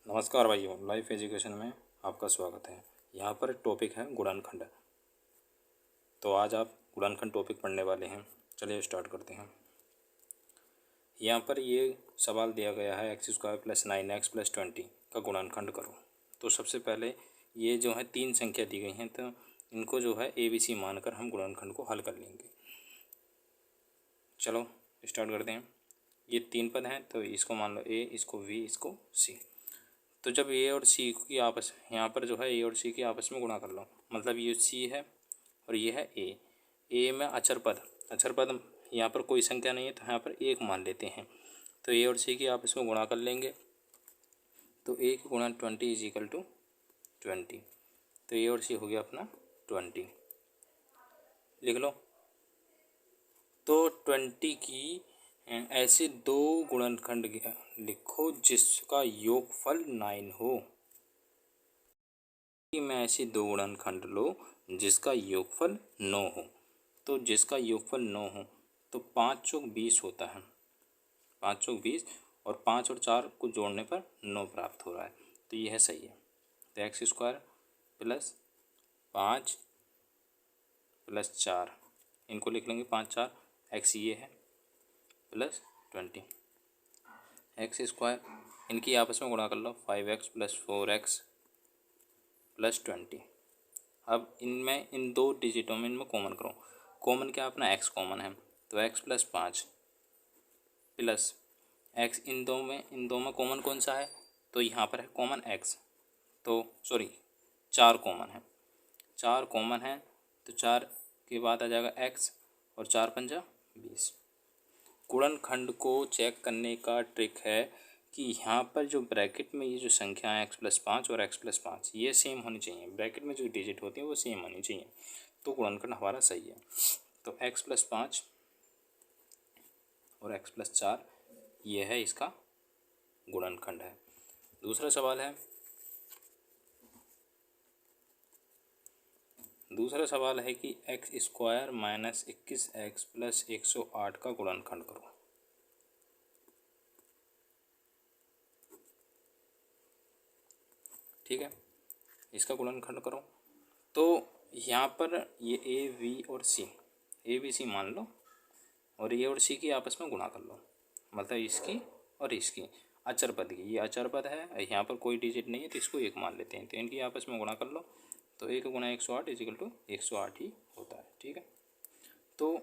नमस्कार भाइयों, life education में आपका स्वागत है। यहाँ पर टॉपिक है गुणनखंड। तो आज आप गुणनखंड टॉपिक पढ़ने वाले हैं। चलिए स्टार्ट करते हैं। यहाँ पर ये सवाल दिया गया है x² + 9x + 20 का गुणनखंड करो। तो सबसे पहले ये जो है तीन संख्या दी गई हैं, तो इनको जो है ABC मानकर हम गुणनखंड को हल कर लेंगे। चलो स्टार्ट करते हैं। ये तीन पद हैं, तो इसको मान लो A, इसको V, इसको C। तो जब ए और सी की आपस यहाँ पर जो है ए और सी की आपस में गुणा कर लो, मतलब ये सी है और ये है ए में अचर पद यहाँ पर कोई संख्या नहीं है, तो यहाँ पर एक मान लेते हैं। तो ए और सी की आपस में गुणा कर लेंगे, तो ए की गुणा 20 = 20। तो ए और सी हो गया अपना 20, लिख लो। तो 20 की ऐसे दो गुणनखंड लिखो जिसका योगफल 9 हो। में ऐसे दो गुणनखंड लो जिसका योगफल 9 हो। तो जिसका योगफल 9 हो तो 5 चौक 20 होता है, 5 चौक 20, और 5 और 4 को जोड़ने पर 9 प्राप्त हो रहा है। तो यह सही है। तो x² + 5 + 4, इनको लिख लेंगे 5 4 x, ये है + 20। x², इनकी आपस में गुणा कर लो, 5x + 4x + 20। अब इनमें इन दो डिजिटों में इनमें कॉमन करो। कॉमन क्या, अपना x कॉमन है, तो x + 5 प्लस x, इन दो में कॉमन कौन सा है, तो यहाँ पर है कॉमन x। तो सॉरी, 4 कॉमन है, 4 कॉमन है, तो 4 के बाद आ जाएगा x, और 4 पंजा 20। गुणनखंड को चेक करने का ट्रिक है कि यहाँ पर जो ब्रैकेट में ये जो संख्या है x + 5 और x + 5, ये सेम होनी चाहिए। ब्रैकेट में जो डिजिट होती है वो सेम होनी चाहिए, तो गुणनखंड हमारा सही है। तो x + 5 और x + 4, ये है इसका गुणनखंड है। दूसरा सवाल है, कि x² - 21x + 108 का गुणनखंड करो। ठीक है, इसका गुणनखंड करो। तो यहाँ पर ये ए, वी और सी, ABC मान लो, और ए और सी की आपस में गुणा कर लो, मतलब इसकी और इसकी अचर पद की। ये अचर पद है, यहाँ पर कोई डिजिट नहीं है, तो इसको एक मान लेते हैं। तो इनकी आपस में गुणा कर लो, तो 1 × 108 = 108 ही होता है। ठीक है, तो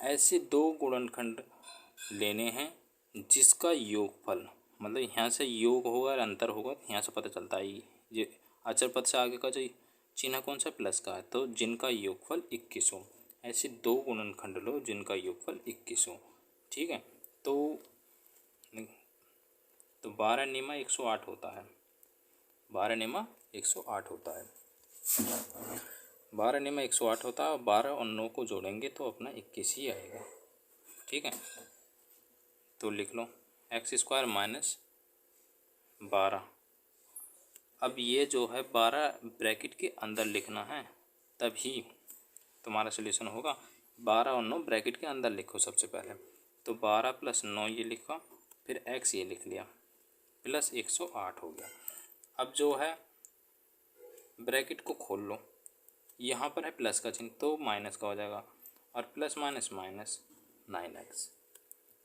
ऐसे दो गुणनखंड लेने हैं जिसका योगफल, मतलब यहाँ से योग होगा और अंतर होगा, तो यहाँ से पता चलता है ये अचर पद से आगे का जो चिन्ह कौन सा, प्लस का है, तो जिनका योगफल 21 हो। ऐसे दो गुणनखंड लो जिनका योगफल 21 हो। ठीक है, तो 12 निमा 108 होता है, 12 निमा 108 होता है, 12 निमा 108 होता है, और 12 और 9 को जोड़ेंगे तो अपना 21 ही आएगा। ठीक है, तो लिख लो x² - 12। अब ये जो है 12 ब्रैकेट के अंदर लिखना है, तभी तुम्हारा सलूशन होगा। 12 और 9 ब्रैकेट के अंदर लिखो सबसे पहले। तो 12 + 9 ये लिखा, फिर x ये लिख लिया, + 108 हो गया। अब जो है ब्रैकेट को खोल लो, यहाँ पर है प्लस का चिन्ह, तो माइनस का हो जाएगा, और प्लस माइनस माइनस 9x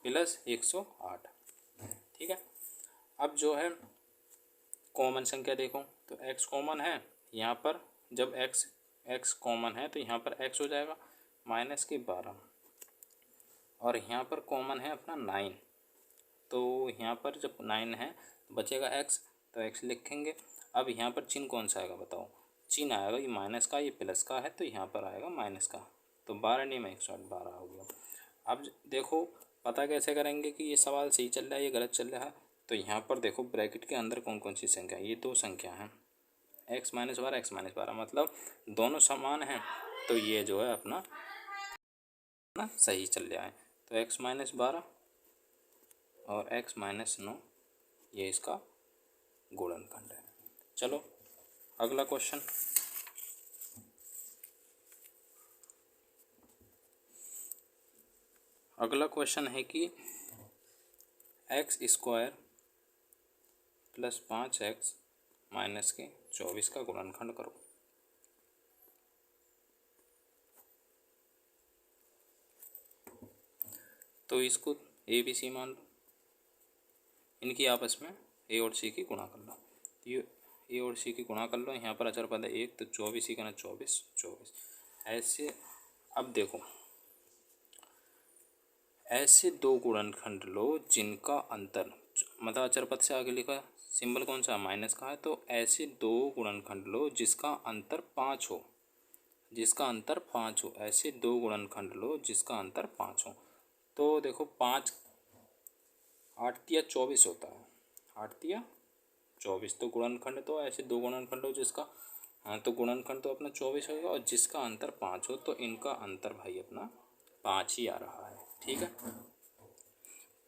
+ 108। ठीक है, अब जो है कॉमन संख्या देखो, तो x कॉमन है यहाँ पर। जब x कॉमन है तो यहाँ पर x हो जाएगा -12, और यहाँ पर कॉमन है अपना 9, तो यहाँ पर जब 9 है तो बचेगा x, तो x लिखेंगे। अब यहाँ पर चिन्ह कौन सा आएगा बताओ, चिन्ह आएगा ये माइनस का, ये प्लस का है, तो यहाँ पर आएगा माइनस का। तो 12 निमा 108, 12 हो गया। अब देखो पता कैसे करेंगे कि ये सवाल सही चल रहा है, ये गलत चल रहा है। तो यहाँ पर देखो ब्रैकेट के अंदर कौन कौन सी संख्या है, ये दो संख्या हैं, x - 12 x - 12, मतलब दोनों समान हैं, तो ये जो है अपना सही चल रहा है। तो x - 12 और x - 9, ये इसका गुणनखंड है। चलो अगला क्वेश्चन। अगला क्वेश्चन है कि x square plus 5x minus के 24 का गुणनखंड करो। तो इसको ए बी सी मान लो, इनकी आपस में ए और सी की गुणा कर लो। ये ए और सी की गुणा कर लो। यहाँ पर अचर पद है 1, तो 24 ही करना 24 ऐसे। अब देखो, ऐसे दो गुणनखंड लो जिनका अंतर, मतलब अचर पद से आगे लिखा सिंबल कौन सा, माइनस का है। तो ऐसे दो गुणनखंड लो जिसका अंतर 5 हो, जिसका अंतर 5 हो। ऐसे दो गुणनखंड लो जिसका अंतर 5 हो। तो देखो 5 8 तिया 24 होता है, 8 तिया 24। तो गुणनखंड तो ऐसे दो गुणनखंड हो जिसका, हाँ, तो गुणनखंड तो अपना 24 होगा और जिसका अंतर 5 हो, तो इनका अंतर भाई अपना 5 ही आ रहा है। ठीक है,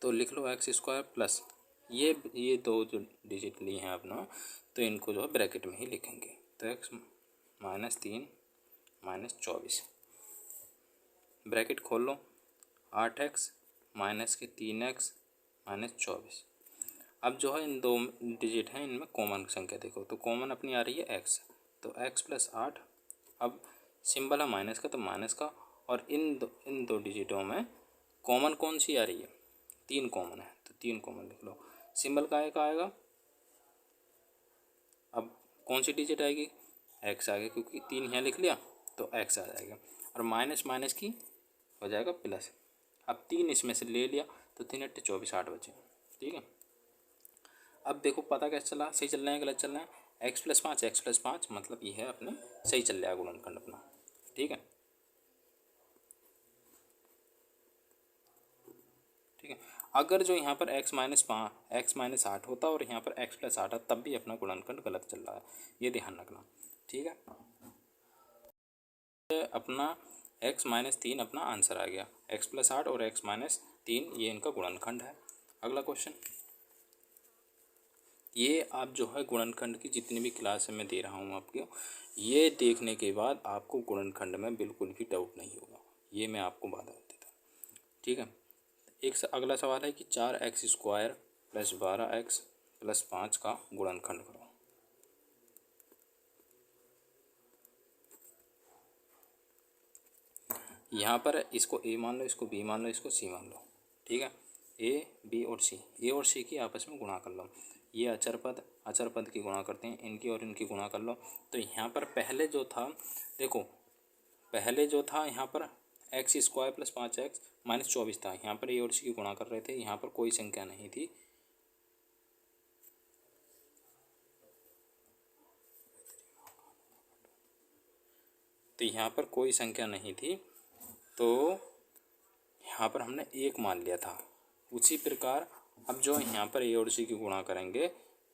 तो लिख लो एक्स स्क्वायर प्लस ये दो जो डिजिट लिए हैं अपना, तो इनको जो है ब्रैकेट में ही लिखेंगे। तो एक्स माइनस 3 माइनस 24, ब्रैकेट खोल लो, 8x माइनस के 3x माइनस 24। अब जो है इन दो डिजिट हैं, इनमें कॉमन संख्या देखो, तो कॉमन अपनी आ रही है x, तो x प्लस 8। अब सिंबल है माइनस का, तो माइनस का, और इन दो डिजिटों में कॉमन कौन सी आ रही है, 3 कॉमन है, तो 3 कॉमन लिख लो। सिंबल का आएगा, अब कौन सी डिजिट आएगी, x आएगा, क्योंकि 3 यहाँ लिख लिया तो x आ जाएगा, और माइनस माइनस की हो जाएगा प्लस। अब 3 इसमें से ले लिया, तो 3 8 24, 8 बचे। ठीक है, अब देखो पता कैसे चला, सही चल रहा है गलत चल रहा है। x प्लस 5 मतलब ये है अपने सही चल रहा है गुणनखंड अपना। ठीक है, ठीक है। अगर जो यहाँ पर x माइनस 8 होता और यहाँ पर x प्लस 8 तब भी अपना गुणनखंड गलत चल रहा है, ये ध्यान रखना। ठीक है, अपना x माइनस 3 अपना आंसर आ गया, x प्लस 8 और x माइनस 3 ये इनका गुणनखंड है। अगला क्वेश्चन, ये आप जो है गुणनखंड की जितनी भी क्लास मैं दे रहा हूँ आपको, ये देखने के बाद आपको गुणनखंड में बिल्कुल भी डाउट नहीं होगा, ये मैं आपको बता देता हूँ। ठीक है, एक अगला सवाल है कि 4x square plus 12x plus 5 का गुणनखंड करो। यहाँ पर इसको a मान लो, इसको b मान लो, इसको c मान लो। ठीक है, a b और c की आपस में गुणा कर लो। ये अचर पद की गुणा करते हैं, इनकी और इनकी गुणा कर लो। तो यहाँ पर पहले जो था, देखो पहले जो था यहाँ पर x square plus 5x minus 24 था, यहाँ पर ए और सी की गुणा कर रहे थे, यहाँ पर कोई संख्या नहीं थी। तो यहाँ पर कोई संख्या नहीं थी, तो यहाँ पर हमने 1 मान लिया था। उसी प्रकार अब जो यहाँ पर ए और सी की गुणा करेंगे,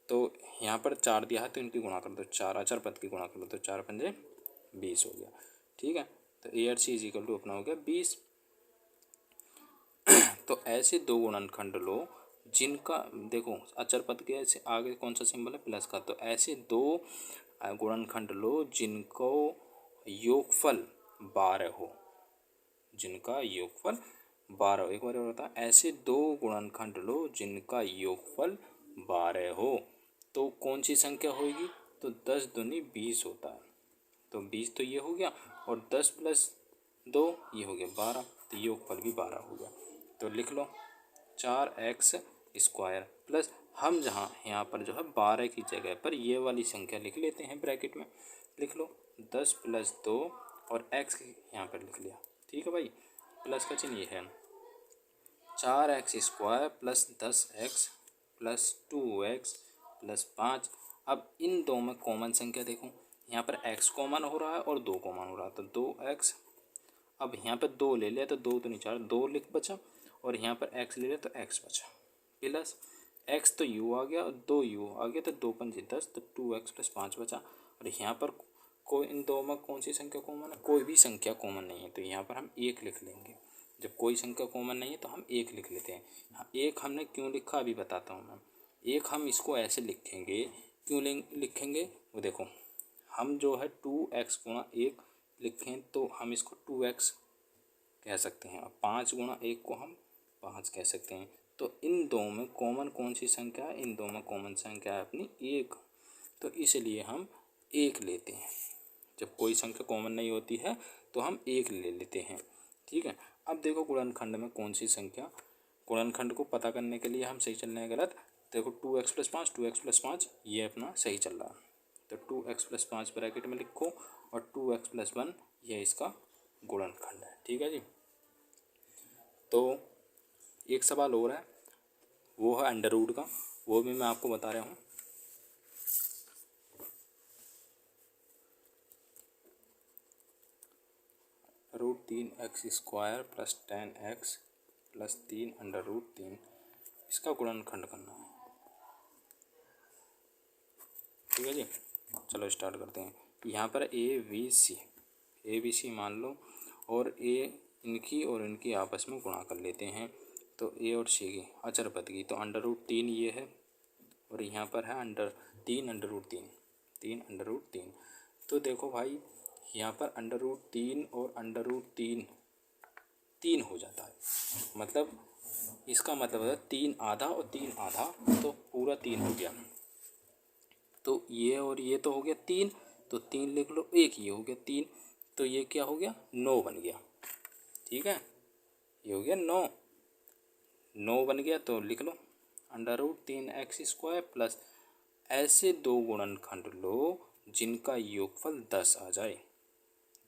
तो यहाँ पर 4 दिया है तो इनकी गुणा कर दो, 4 अचर पद की गुणा कर दो, तो 4 पंजे 20 हो गया। ठीक है, तो ए और सी इज इक्वल टू अपना हो गया 20। तो ऐसे दो गुणनखंड लो जिनका, देखो अचर पद के ऐसे आगे कौन सा सिंबल है, प्लस का, तो ऐसे दो गुणनखंड लो जिनको योगफल 12 हो, जिनका योगफल 12 हो। एक बार और बता, ऐसे दो गुणनखंड लो जिनका योगफल 12 हो, तो कौन सी संख्या होगी, तो 10 दूनी 20 होता है, तो 20 तो ये हो गया, और 10 प्लस 2 ये हो गया 12, तो योगफल भी 12 हो गया। तो लिख लो 4x स्क्वायर प्लस, हम जहाँ यहाँ पर जो है 12 की जगह पर ये वाली संख्या लिख लेते हैं, ब्रैकेट में लिख लो 10 प्लस 2 और x यहाँ पर लिख लिया। ठीक है भाई, प्लस का चिन्ह ये है, 4x square plus 10x plus 2x plus 5। अब इन दो में कॉमन संख्या देखो, यहाँ पर x कॉमन हो रहा है और 2 कॉमन हो रहा है, तो 2x। अब यहाँ पर 2 ले लिया तो 2 तो नहीं 4, 2 लिख बचा, और यहाँ पर x ले लिया तो x बचा, प्लस x तो u आ गया और 2u आ गया, तो 2 पंजे 10, तो 2x प्लस 5 बचा। और यहाँ पर कोई इन दो में कौन सी संख्या कॉमन है, कोई भी संख्या कॉमन नहीं है, तो यहाँ पर हम 1 लिख लेंगे। जब कोई संख्या कॉमन नहीं है तो हम 1 लिख लेते हैं। हाँ, 1 हमने क्यों लिखा अभी बताता हूँ मैं। 1 हम इसको ऐसे लिखेंगे, क्यों लिखेंगे वो देखो, हम जो है 2x गुणा 1 लिखें तो हम इसको 2x कह सकते हैं। अब 5 गुणा 1 को हम 5 कह सकते हैं। तो इन दो में कॉमन कौन सी संख्या है? इन दो में कॉमन संख्या है अपनी 1। तो इसलिए हम 1 लेते हैं। जब कोई संख्या कॉमन नहीं होती है तो हम 1 ले लेते हैं। ठीक है। अब देखो गुणनखंड में कौन सी संख्या, गुणनखंड को पता करने के लिए हम सही चल रहे हैं गलत। देखो 2x + 5, 2x + 5 ये अपना सही चल रहा है। तो 2x + 5 ब्रैकेट में लिखो और 2x + 1 ये इसका गुणनखंड है। ठीक है जी। तो एक सवाल और है, वो है अंडर रूट का, वो भी मैं आपको बता रहा हूँ। √3x² + 10x + 3 √3 इसका गुणनखंड करना है। ठीक है जी। चलो स्टार्ट करते हैं। यहाँ पर ए बी सी मान लो और ए इनकी और इनकी आपस में गुणा कर लेते हैं। तो ए और सी की अचर पद की, तो √3 ये है और यहाँ पर है 3 √3। तो देखो भाई यहाँ पर √3 और √3 3 हो जाता है। मतलब इसका मतलब है 3 आधा और 3 आधा, तो पूरा 3 हो गया। तो ये और ये तो हो गया 3, तो 3 लिख लो। एक ये हो गया 3, तो ये क्या हो गया? 9 बन गया। ठीक है, ये हो गया 9 बन गया। तो लिख लो √3x² प्लस ऐसे दो गुणनखंड लो जिनका योगफल 10 आ जाए।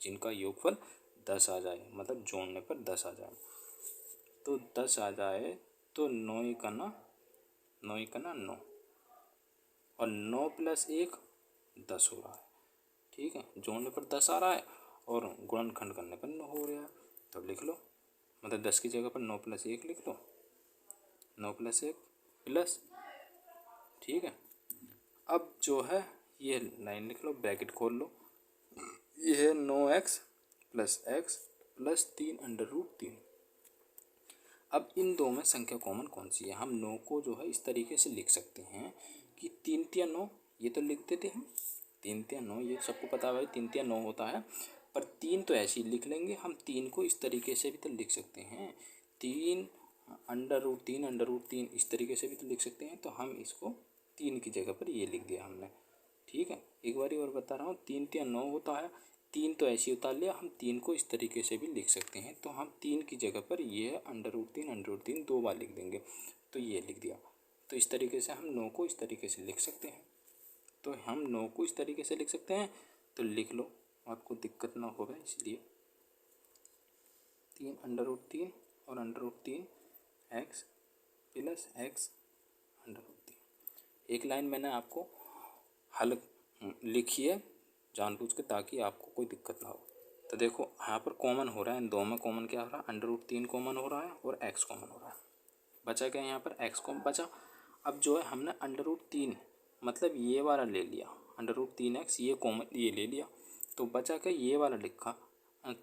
जिनका योगफल 10 आ जाए मतलब जोड़ने पर 10 आ जाए। तो 10 आ जाए तो 9 का ना 9 और 9 + 1 10 हो रहा है। ठीक है, जोड़ने पर 10 आ रहा है और गुणनखंड करने पर 9 हो रहा है। तो लिख लो, मतलब 10 की जगह पर 9 + 1 लिख लो। 9 + 1 प्लस, ठीक है। अब जो है ये लाइन लिख लो, ब्रैकेट खोल लो। ये है 9x + x + 3 √3। अब इन दो में संख्या कॉमन कौन सी है? हम 9 को जो है इस तरीके से लिख सकते हैं कि 3 × 9, ये तो लिख देते हैं 3 × 9, ये सबको पता है भाई 3 × 9 होता है। पर 3 तो ऐसे ही लिख लेंगे हम, 3 को इस तरीके से भी तो लिख सकते हैं, 3 √3 इस तरीके से भी तो लिख सकते हैं। तो हम इसको 3 की जगह पर ये लिख दिया हमने। ठीक है, एक बार और बता रहा हूँ, 3 × 9 होता है, 3 तो ऐसे ही उतार लिया, हम 3 को इस तरीके से भी लिख सकते हैं। तो हम 3 की जगह पर ये है √3 2 बार लिख देंगे, तो ये लिख दिया। तो इस तरीके से हम 9 को इस तरीके से लिख सकते हैं। तो हम 9 को इस तरीके से लिख सकते हैं, तो लिख लो, आपको दिक्कत ना होगा इसलिए। 3 √3 और √3 x + x √3। एक लाइन मैंने आपको हल लिखी है जानबूझ के, ताकि आपको कोई दिक्कत ना हो। तो देखो यहाँ पर कॉमन हो रहा है, इन दो में कॉमन क्या हो रहा है? √3 कॉमन हो रहा है और x कॉमन हो रहा है। बचा क्या यहाँ पर? x कॉमन बचा। अब जो है हमने √3 मतलब ये वाला ले लिया, √3x ये कॉमन ये ले लिया, तो बचा क्या? ये वाला लिखा,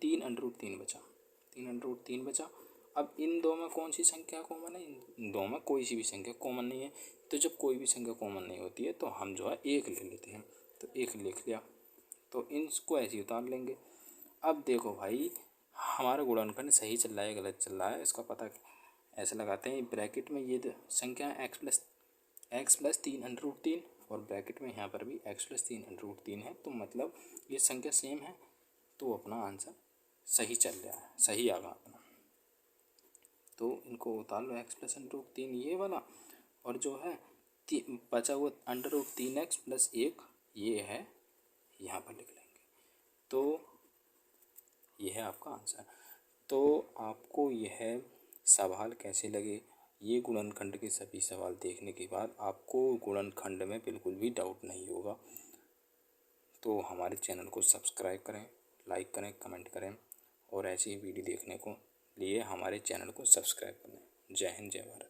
3 √3 बचा, 3 √3 बचा। अब इन दो में कौन सी संख्या कॉमन है? इन दो में कोई सी भी संख्या कॉमन नहीं है। तो जब कोई भी संख्या कॉमन नहीं होती है तो हम जो है 1 ले लेते हैं। तो 1 लिख लिया, तो इनको ऐसे ही उतार लेंगे। अब देखो भाई हमारा गुणनखंड सही चल रहा है गलत चल रहा है, इसका पता ऐसे लगाते हैं। ब्रैकेट में ये संख्या x + 3 √3 और ब्रैकेट में यहाँ पर भी x + 3 √3 है, तो मतलब ये संख्या सेम है, तो अपना आंसर सही चल रहा है, सही आ गया अपना। तो इनको उतार लो, x + √3 ये वाला, और जो है बचा हुआ √3x + 1 ये है, यहाँ पर लिख लेंगे। तो यह है आपका आंसर। तो आपको यह सवाल कैसे लगे? ये गुणनखंड के सभी सवाल देखने के बाद आपको गुणनखंड में बिल्कुल भी डाउट नहीं होगा। तो हमारे चैनल को सब्सक्राइब करें, लाइक करें, कमेंट करें, और ऐसी वीडियो देखने को लिए हमारे चैनल को सब्सक्राइब करें। जय हिंद, जय भारत।